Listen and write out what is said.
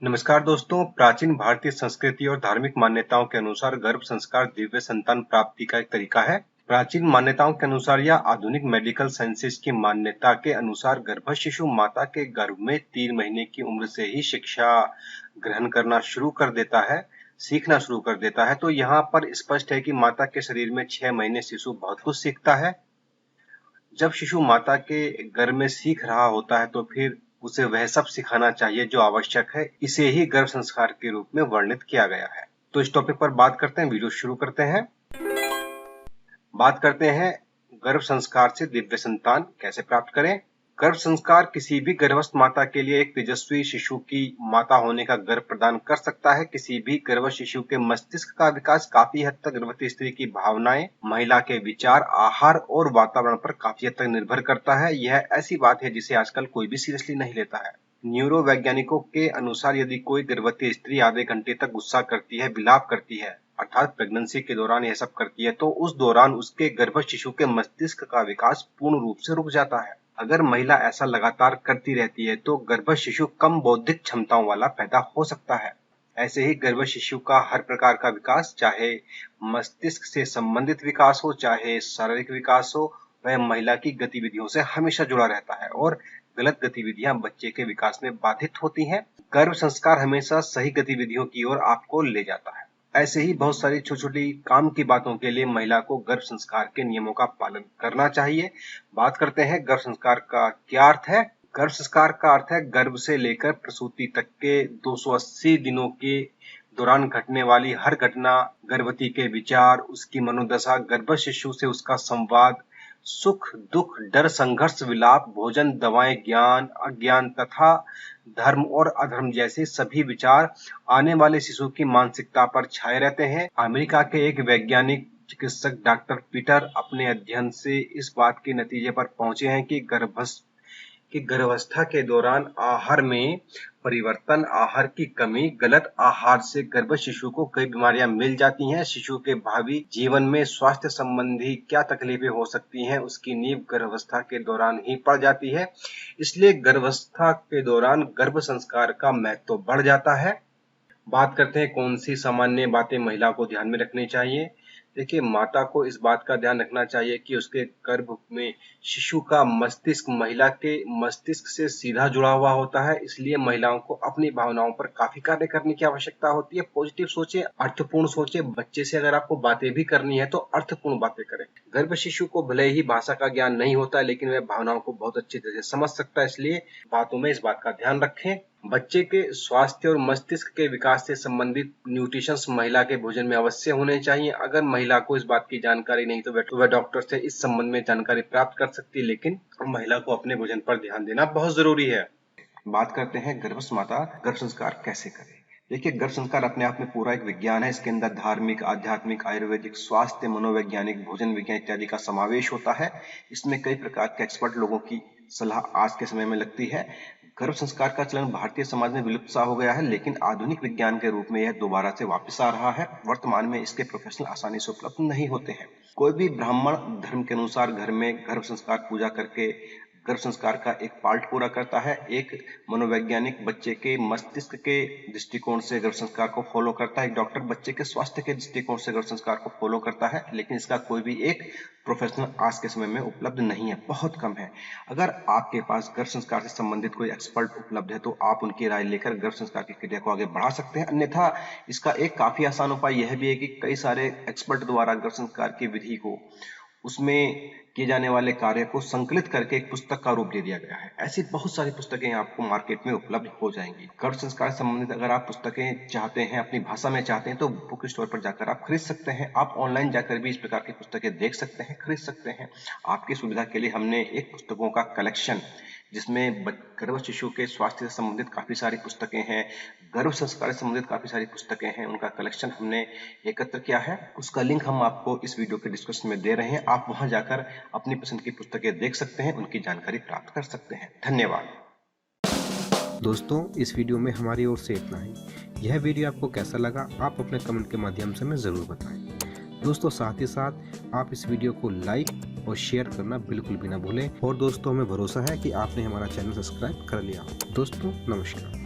नमस्कार दोस्तों, प्राचीन भारतीय संस्कृति और धार्मिक मान्यताओं के अनुसार गर्भ संस्कार दिव्य संतान प्राप्ति का एक तरीका है। प्राचीन मान्यताओं के अनुसार या आधुनिक मेडिकल साइंसेज की मान्यता के अनुसार गर्भ शिशु माता के गर्भ में 3 महीने की उम्र से ही शिक्षा ग्रहण करना शुरू कर देता है, सीखना शुरू कर देता है। तो यहाँ पर स्पष्ट है कि माता के शरीर में 6 महीने शिशु बहुत कुछ सीखता है। जब शिशु माता के गर्भ में सीख रहा होता है तो फिर उसे वह सब सिखाना चाहिए जो आवश्यक है। इसे ही गर्भ संस्कार के रूप में वर्णित किया गया है। तो इस टॉपिक पर बात करते हैं, वीडियो शुरू करते हैं। बात करते हैं गर्भ संस्कार से दिव्य संतान कैसे प्राप्त करें। गर्भ संस्कार किसी भी गर्भस्थ माता के लिए एक तेजस्वी शिशु की माता होने का गर्व प्रदान कर सकता है। किसी भी गर्भस्थ शिशु के मस्तिष्क का विकास काफी हद तक गर्भवती स्त्री की भावनाएं, महिला के विचार, आहार और वातावरण पर काफी हद तक निर्भर करता है। यह ऐसी बात है जिसे आजकल कोई भी सीरियसली नहीं लेता है। न्यूरो वैज्ञानिकों के अनुसार यदि कोई गर्भवती स्त्री आधे घंटे तक गुस्सा करती है, विलाप करती है, अर्थात प्रेगनेंसी के दौरान यह सब करती है, तो उस दौरान उसके गर्भस्थ शिशु के मस्तिष्क का विकास पूर्ण रूप से रुक जाता है। अगर महिला ऐसा लगातार करती रहती है तो गर्भस्थ शिशु कम बौद्धिक क्षमताओं वाला पैदा हो सकता है। ऐसे ही गर्भस्थ शिशु का हर प्रकार का विकास, चाहे मस्तिष्क से संबंधित विकास हो, चाहे शारीरिक विकास हो, वह महिला की गतिविधियों से हमेशा जुड़ा रहता है और गलत गतिविधियां बच्चे के विकास में बाधित होती हैं। गर्भ संस्कार हमेशा सही गतिविधियों की ओर आपको ले जाता है। ऐसे ही बहुत सारी छोटी छोटी काम की बातों के लिए महिला को गर्भ संस्कार के नियमों का पालन करना चाहिए। बात करते हैं गर्भ संस्कार का क्या अर्थ है। गर्भ संस्कार का अर्थ है गर्भ से लेकर प्रसूति तक के 280 दिनों के दौरान घटने वाली हर घटना, गर्भवती के विचार, उसकी मनोदशा, गर्भस्थ शिशु से उसका संवाद, सुख दुख, डर, संघर्ष, विलाप, भोजन, दवाएं, ज्ञान, अज्ञान तथा धर्म और अधर्म जैसे सभी विचार आने वाले शिशु की मानसिकता पर छाए रहते हैं। अमेरिका के एक वैज्ञानिक चिकित्सक डॉक्टर पीटर अपने अध्ययन से इस बात के नतीजे पर पहुंचे हैं कि गर्भावस्था के दौरान आहार में परिवर्तन, आहार की कमी, गलत आहार से गर्भस्थ शिशु को कई बीमारियां मिल जाती हैं। शिशु के भावी जीवन में स्वास्थ्य संबंधी क्या तकलीफें हो सकती हैं, उसकी नींव गर्भावस्था के दौरान ही पड़ जाती है। इसलिए गर्भावस्था के दौरान गर्भ संस्कार का महत्व बढ़ जाता है। बात करते हैं कौन सी सामान्य बातें महिला को ध्यान में रखनी चाहिए। देखिए, माता को इस बात का ध्यान रखना चाहिए कि उसके गर्भ में शिशु का मस्तिष्क महिला के मस्तिष्क से सीधा जुड़ा हुआ होता है। इसलिए महिलाओं को अपनी भावनाओं पर काफी कार्य करने की आवश्यकता होती है। पॉजिटिव सोचे, अर्थपूर्ण सोचे। बच्चे से अगर आपको बातें भी करनी है तो अर्थपूर्ण बातें करें। गर्भ शिशु को भले ही भाषा का ज्ञान नहीं होता, लेकिन वह भावनाओं को बहुत अच्छी तरह से समझ सकता है। इसलिए बातों में इस बात का ध्यान रखें। बच्चे के स्वास्थ्य और मस्तिष्क के विकास से संबंधित न्यूट्रिशंस महिला के भोजन में अवश्य होने चाहिए। अगर महिला को इस बात की जानकारी नहीं तो वह डॉक्टर से इस संबंध में जानकारी प्राप्त कर सकती है, लेकिन महिला को अपने भोजन पर ध्यान देना बहुत जरूरी है। बात करते हैं गर्भस्थ माता गर्भ संस्कार कैसे करें। देखिए, गर्भ संस्कार अपने आप में पूरा एक विज्ञान है। इसके अंदर धार्मिक, आध्यात्मिक, आयुर्वेदिक, स्वास्थ्य, मनोवैज्ञानिक, भोजन विज्ञान इत्यादि का समावेश होता है। इसमें कई प्रकार के एक्सपर्ट लोगों की सलाह आज के समय में लगती है। गर्भ संस्कार का चलन भारतीय समाज में विलुप्त सा हो गया है, लेकिन आधुनिक विज्ञान के रूप में यह दोबारा से वापस आ रहा है। वर्तमान में इसके प्रोफेशनल आसानी से उपलब्ध नहीं होते हैं। कोई भी ब्राह्मण धर्म के अनुसार घर में गर्भ संस्कार पूजा करके गर्भ संस्कार का एक पार्ट पूरा करता है। एक मनोवैज्ञानिक बच्चे के मस्तिष्क के दृष्टिकोण से गर्भ संस्कार को फॉलो करता है। एक डॉक्टर बच्चे के स्वास्थ्य के दृष्टिकोण से गर्भ संस्कार को फॉलो करता है, लेकिन इसका कोई भी एक प्रोफेशनल आज के समय में उपलब्ध नहीं है, बहुत कम है। अगर आपके पास गर्भ संस्कार से संबंधित कोई एक्सपर्ट उपलब्ध है तो आप उनकी राय लेकर गर्भ संस्कार की क्रिया को आगे बढ़ा सकते हैं। अन्यथा इसका एक काफी आसान उपाय यह भी है कि कई सारे एक्सपर्ट द्वारा गर्भ संस्कार की विधि को, उसमें किए जाने वाले कार्य को संकलित करके एक पुस्तक का रूप दे दिया गया है। ऐसी बहुत सारी पुस्तकें आपको मार्केट में उपलब्ध हो जाएंगी। गर्भ संस्कार से संबंधित अगर आप पुस्तकें चाहते हैं, अपनी भाषा में चाहते हैं, तो बुक स्टोर पर जाकर आप खरीद सकते हैं। आप ऑनलाइन जाकर भी इस प्रकार की पुस्तकें देख सकते हैं, खरीद सकते हैं। आपकी सुविधा के लिए हमने एक पुस्तकों का कलेक्शन, जिसमें गर्भस्थ शिशु के स्वास्थ्य से संबंधित काफी सारी पुस्तकें हैं, गर्भ संस्कार से संबंधित काफी सारी पुस्तकें हैं, उनका कलेक्शन हमने एकत्र किया है। उसका लिंक हम आपको इस वीडियो के डिस्क्रिप्शन में दे रहे हैं। आप वहां जाकर अपनी पसंद की पुस्तकें देख सकते हैं, उनकी जानकारी प्राप्त कर सकते हैं। धन्यवाद दोस्तों, इस वीडियो में हमारी ओर से इतना ही। यह वीडियो आपको कैसा लगा आप अपने कमेंट के माध्यम से हमें ज़रूर बताएं। दोस्तों, साथ ही साथ आप इस वीडियो को लाइक और शेयर करना बिल्कुल भी ना भूलें। और दोस्तों, हमें भरोसा है कि आपने हमारा चैनल सब्सक्राइब कर लिया। दोस्तों, नमस्कार।